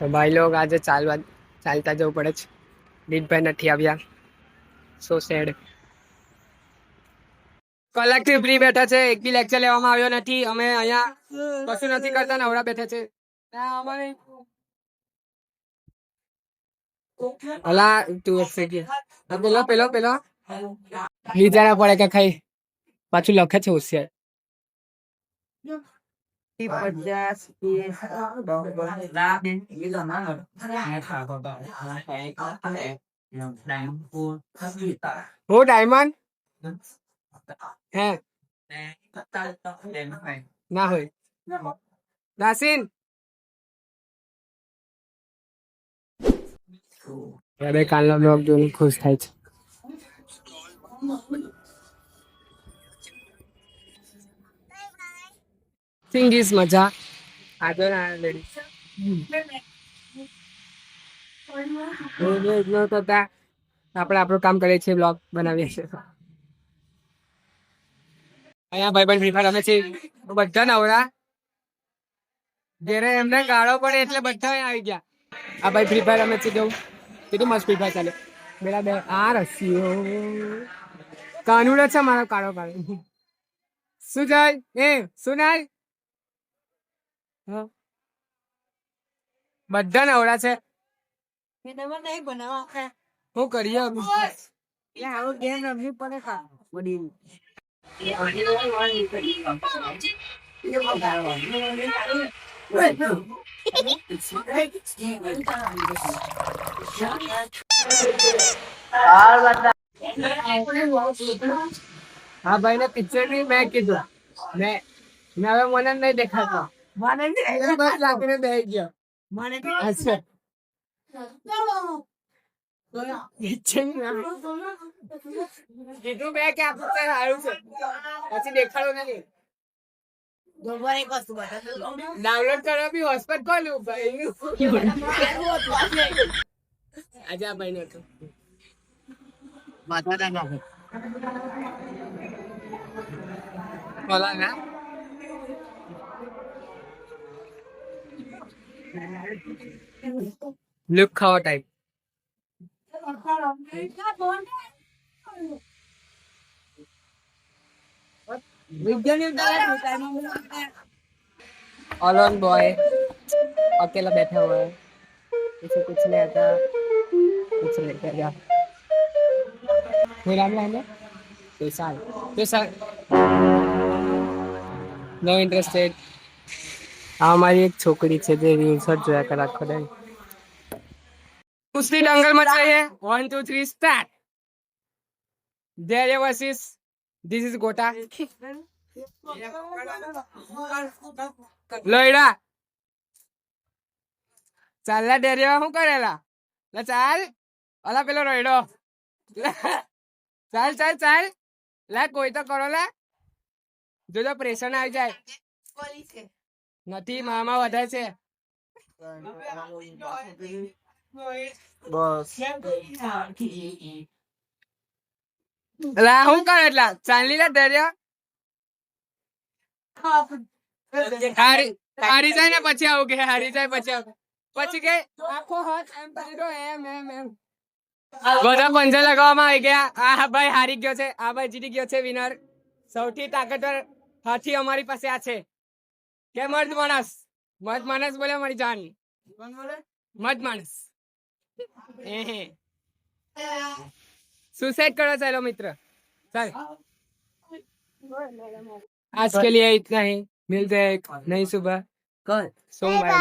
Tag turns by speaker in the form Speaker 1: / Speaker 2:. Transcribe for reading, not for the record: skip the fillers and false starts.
Speaker 1: તો ભાઈ લોગ આજે ચાલતા જવું પડે છે. દીપભાઈ નથી આવ્યા, સો સેડ. કલાકથી ફ્રી બેઠા છે, એક બી લેક્ચર લેવામાં આવ્યો નથી. અમે અહીંયા કશું નથી કરતા, નવરા બેઠા છે. અલા તું પેલો વિચારા પડે કે ખાઈ પાછું લખે છે હોશિયાર. 50 હું ડાયમંડ હે ના હોય નાસીન અરે કાલનો બ્લોગ જોઈને ખુશ થાય છે. સિંગીસ મજા આજો ના લેડી આપણે આપણું કામ કરીએ છીએ, બ્લોગ બનાવીએ છીએ. અહીંયા ભાઈ ફ્રી ફાયર રમે છે, બધા નવરા. જ્યારે એમને ગાળો પડે એટલે બધા આવી ગયા. આ ભાઈ ફ્રી ફાયર રમે છે, જવું કેટલું મસ્ત ફ્રી ફાયર ચાલે. પેલા બે આ રસીઓ કાનુડો છે મારો કાળો કાળો. શું જાય શું નાય બધા નવરા છે. શું કરીએ હા ભાઈ ને પિક્ચર ની મેં કીધું મેં હવે મને નહીં દેખાતો. મને બસ લાગીને બેસી ગયો. મને કીધું મેં કે આપણું સારું છે, પછી દેખાડો નહીં. ડાઉનલોડ કરવા બી હોસ્પોટ ખોલું ભાઈ. આજે આ ભાઈ નું હતું બોલા ના લુક ખાવા ટાઈપ. ऑलोन बॉय अकेला बैठा हुआ है, इसे कुछ नहीं आता, कुछ नहीं करेगा. मेरा नाम है पेशाल नो इंटरेस्टेड. આ અમારી એક છોકરી છે જે રીલ્સ જોયા કરે આખો ટાઈમ. कुश्ती दंगल मच रही है. 1 2 3 start. There versus this is Gota. લઈડા ચાલલા ડેરિયા શું કરેલા લે ચાલ અલા પેલો રઈડો ચાલ ચાલ ચાલ લે કોઈ તો કરો લે જોજો પ્રેશર આવી જાય. નથી મામા વધારે છે બસ. લા શું કરે એટલા ચાલી લે ડેરિયા હારી જાય ને પછી આવું કે હારી જાય પછી આવું પછી કે આખો હાથ એમ પકડો એમ એમ એમ બધા પંજા લગાવવામાં આવી ગયા. આ ભાઈ હારી ગયો છે, આ ભાઈ જીતી ગયો છે. વિનર સૌથી તાકાતવર હાથી અમારી પાસે આ છે. કે મર્દ માણસ બોલે મારી જાન મર્દ માણસ सुसाइड करो चलो मित्र. चल आज के लिए इतना ही, मिलते हैं नई सुबह कल सोमवार.